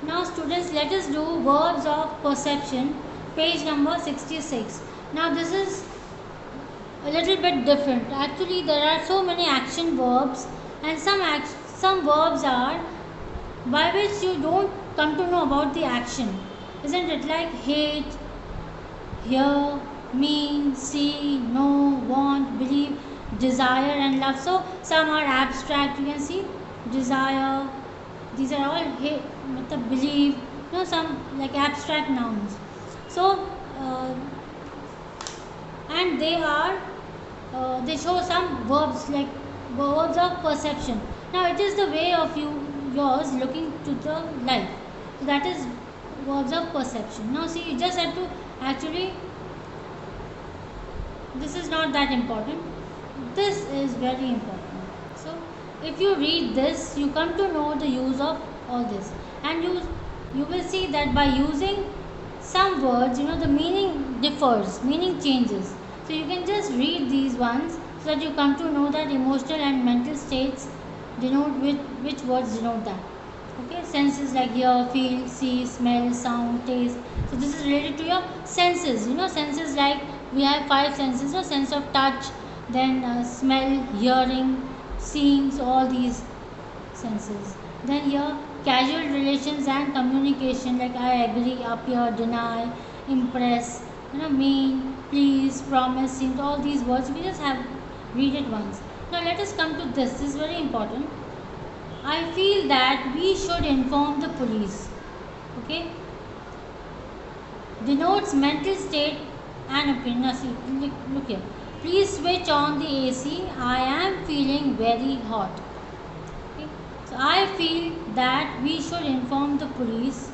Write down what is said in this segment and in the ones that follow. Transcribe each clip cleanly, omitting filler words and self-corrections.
Now students, let us do verbs of perception, page number 66. Now this is a little bit different. Actually there are so many action verbs, and some verbs are by which you don't come to know about the action. Isn't it? Like hate, hear, mean, see, know, want, believe, desire and love. So some are abstract, you can see, desire, these are all believe, some like abstract nouns. So and they show some verbs like verbs of perception. Now it is the way of yours looking to the life. So that is verbs of perception. Now see, you just have to actually, this is not that important, this is very important. So if you read this, you come to know the use of all this, and you will see that by using some words, the meaning differs, meaning changes. So you can just read these ones so that you come to know that emotional and mental states denote which words denote that. Okay, senses like hear, feel, see, smell, sound, taste. So this is related to your senses. Senses like we have 5 senses. So sense of touch, then smell, hearing, seeing. So all these senses. Then here casual relations and communication like I agree, appear, deny, impress, mean, please, promise, seem. All these words we just have read it once. Now let us come to this. This is very important. I feel that we should inform the police. Okay, denotes mental state and opinion. Now see, look here. Please switch on the AC. I am feeling very hot. Okay. So I feel that we should inform the police.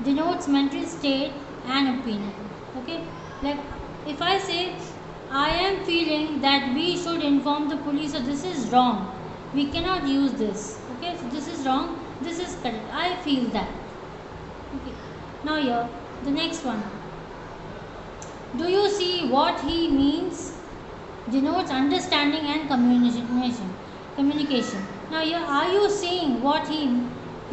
Denotes mental state and opinion. Okay, like if I say I am feeling that we should inform the police, so this is wrong. We cannot use this. Okay, so this is wrong. This is correct. I feel that. Okay. Now here the next one. Do you see what he means? Denotes understanding and communication. Now here, are you seeing what he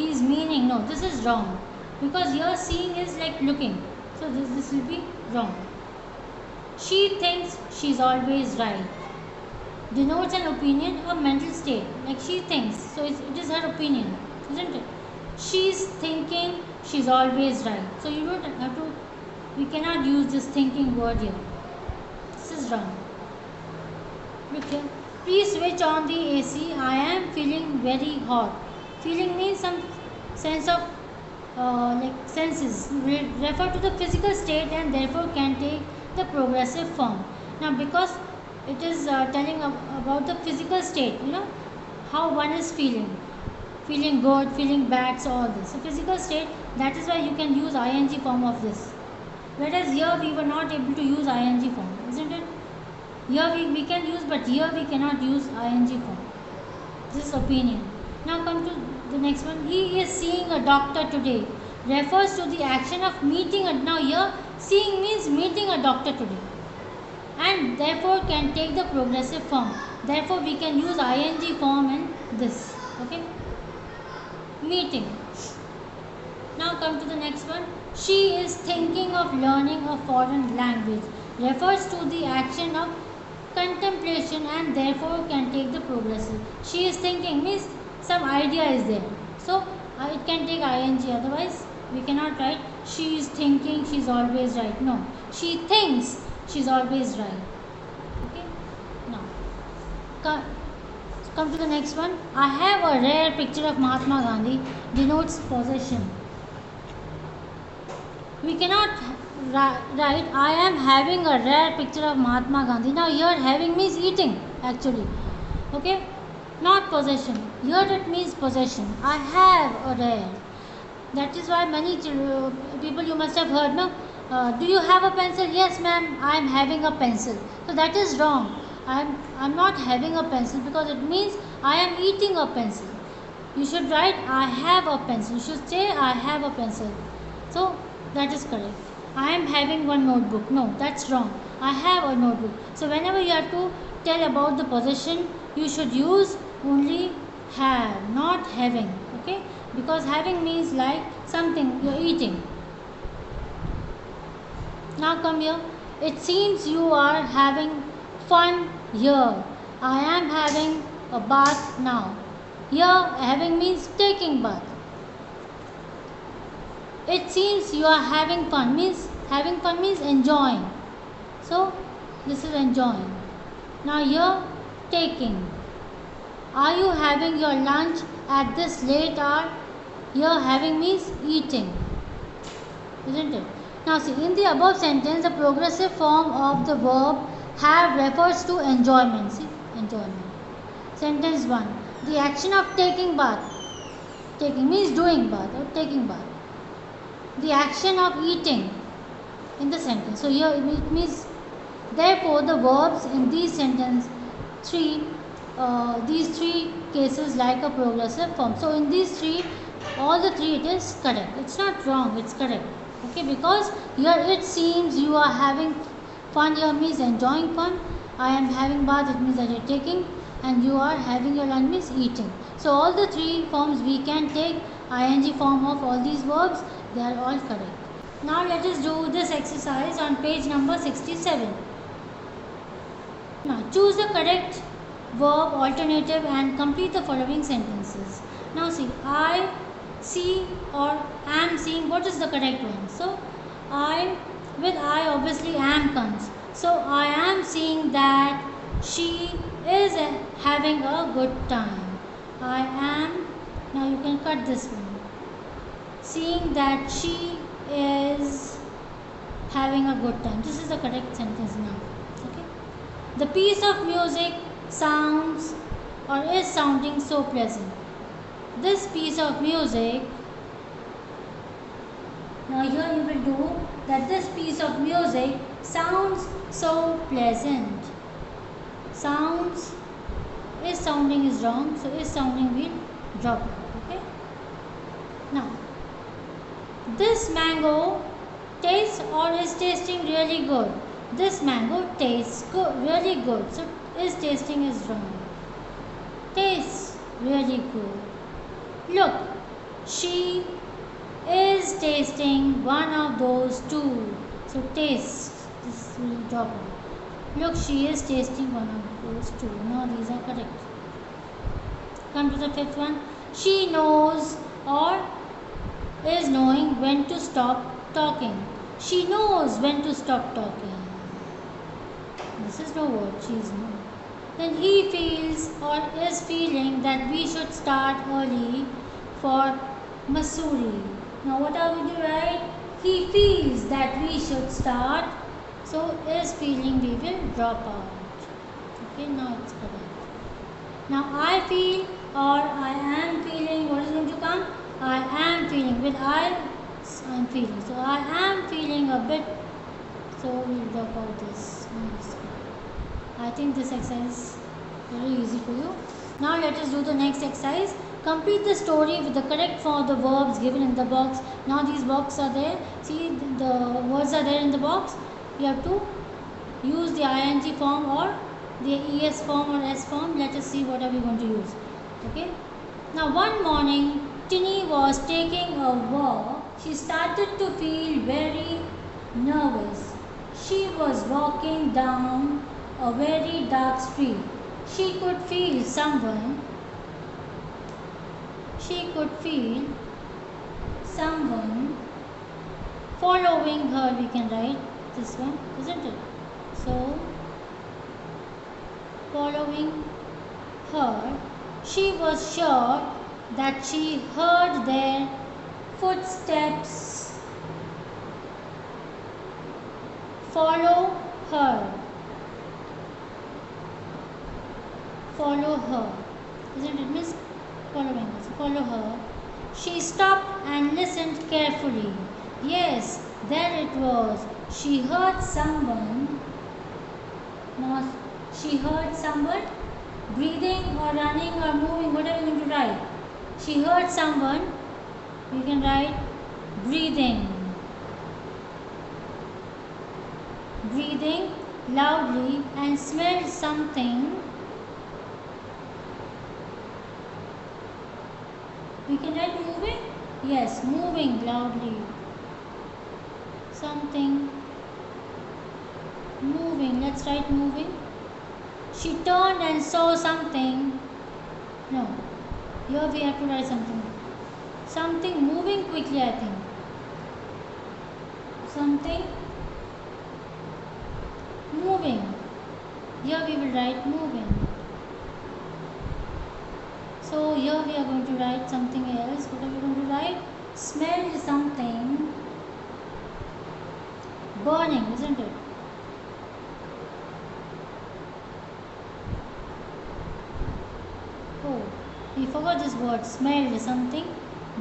is meaning? No, this is wrong, because here seeing is like looking. So this will be wrong. She thinks she's always right. Denotes an opinion or mental state. Like she thinks, so it is her opinion, isn't it? She's thinking she's always right. So you don't have to. We cannot use this thinking word here. This is wrong. Look here. Please switch on the AC. I am feeling very hot. Feeling means some sense of like senses. Refer to the physical state and therefore can take the progressive form. Now because it is telling about the physical state, how one is feeling. Feeling good, feeling bad, so all this. So physical state, that is why you can use ing form of this. Whereas here we were not able to use ing form, isn't it? Here we can use, but here we cannot use ing form. This is opinion. Now come to the next one. He is seeing a doctor today. Refers to the action of meeting. Now here seeing means meeting a doctor today, and therefore can take the progressive form. Therefore we can use ing form in this. Okay. Meeting. Now come to the next one. She is thinking of learning a foreign language. Refers to the action of contemplation and therefore can take the progressive. She is thinking means some idea is there. So it can take ing. Otherwise we cannot write she is thinking she's always right. No. She thinks she's always right. Okay. Now come to the next one. I have a rare picture of Mahatma Gandhi. Denotes possession. We cannot write I am having a rare picture of Mahatma Gandhi. Now here having means eating actually. Okay, not possession. Here it means possession. I have a rare. That is why many people, you must have heard, no? Do you have a pencil? Yes, ma'am. I am having a pencil. So that is wrong. I'm not having a pencil, because it means I am eating a pencil. You should write I have a pencil. You should say I have a pencil. So that is correct. I am having one notebook. No, that's wrong. I have a notebook. So whenever you have to tell about the possession, you should use only have, not having. Okay, because having means like something you're eating. Now come here. It seems you are having fun here. I am having a bath now. Here, having means taking bath. It seems you are having fun means enjoying. So this is enjoying. Now here, taking. Are you having your lunch at this late hour? Here, having means eating, isn't it? Now see, in the above sentence, the progressive form of the verb have refers to enjoyment. See, enjoyment. Sentence 1. The action of taking bath. Taking means doing bath or taking bath. The action of eating in the sentence. So here it means, therefore the verbs in these sentence these three cases like a progressive form. So in these three, all the three it is correct. It's not wrong, it's correct. Okay, because here it seems you are having fun. Here means enjoying fun. I am having bath, it means that you're taking, and you are having your lunch means eating. So all the three forms we can take ing form of all these verbs. They are all correct. Now let us do this exercise on page number 67. Now choose the correct verb alternative and complete the following sentences. Now see, I see or am seeing, what is the correct one? So I, with I obviously am comes. So I am seeing that she is having a good time. I am, now you can cut this one. Seeing that she is having a good time. This is the correct sentence now. Okay. The piece of music sounds or is sounding so pleasant. This piece of music, now here you will do that this piece of music sounds so pleasant. Sounds, is sounding is wrong, so is sounding will drop. Okay. Now this mango tastes or is tasting really good. This mango tastes good, really good. So is tasting is wrong. Tastes really good. Look, she is tasting one of those too. So taste, this will drop out. Look, she is tasting one of those too. Now these are correct. Come to the fifth one. She knows or is knowing when to stop talking. She knows when to stop talking. This is no word, she is knowing. Then he feels or is feeling that we should start early for Missouri. Now what are we to write? He feels that we should start. So is feeling we will drop out. Okay, now it's correct. Now I feel or I am feeling, what is going to come? I am feeling, with I am feeling. So I am feeling a bit, so we'll drop out this. I think this exercise is very easy for you. Now let us do the next exercise. Complete the story with the correct form of the verbs given in the box. Now these boxes are there. See, the words are there in the box. You have to use the ing form or the es form or s form. Let us see what are we going to use. Okay. Now one morning, Tinny was taking a walk. She started to feel very nervous. She was walking down a very dark street. She could feel someone following her. We can write this one, isn't it? So following her, she was sure that she heard their footsteps follow her. Follow her. Isn't it, miss? Following us. Follow her. She stopped and listened carefully. Yes, there it was. She heard someone. Now, she heard someone breathing or running or moving. What are we going to write? She heard someone. We can write breathing. Breathing loudly and smelled something. We can write moving. Yes, moving loudly. Something moving. Let's write moving. She turned and saw something. No, here we have to write something. Something moving quickly, I think. Something moving. Here we will write moving. So here we are going to write something else. What are we going to write? Smelled something burning, isn't it? Oh, we forgot this word. Smelled something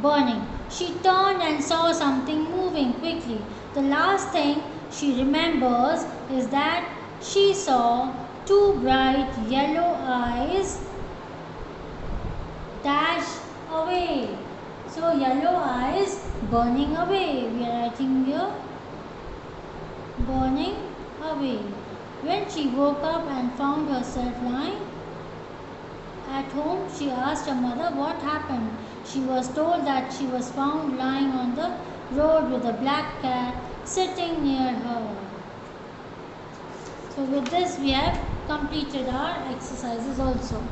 burning. She turned and saw something moving quickly. The last thing she remembers is that she saw two bright yellow eyes dash away. So yellow eyes burning away. We are writing here burning away. When she woke up and found herself lying at home, she asked her mother what happened. She was told that she was found lying on the road with a black cat sitting near her. So with this we have completed our exercises also.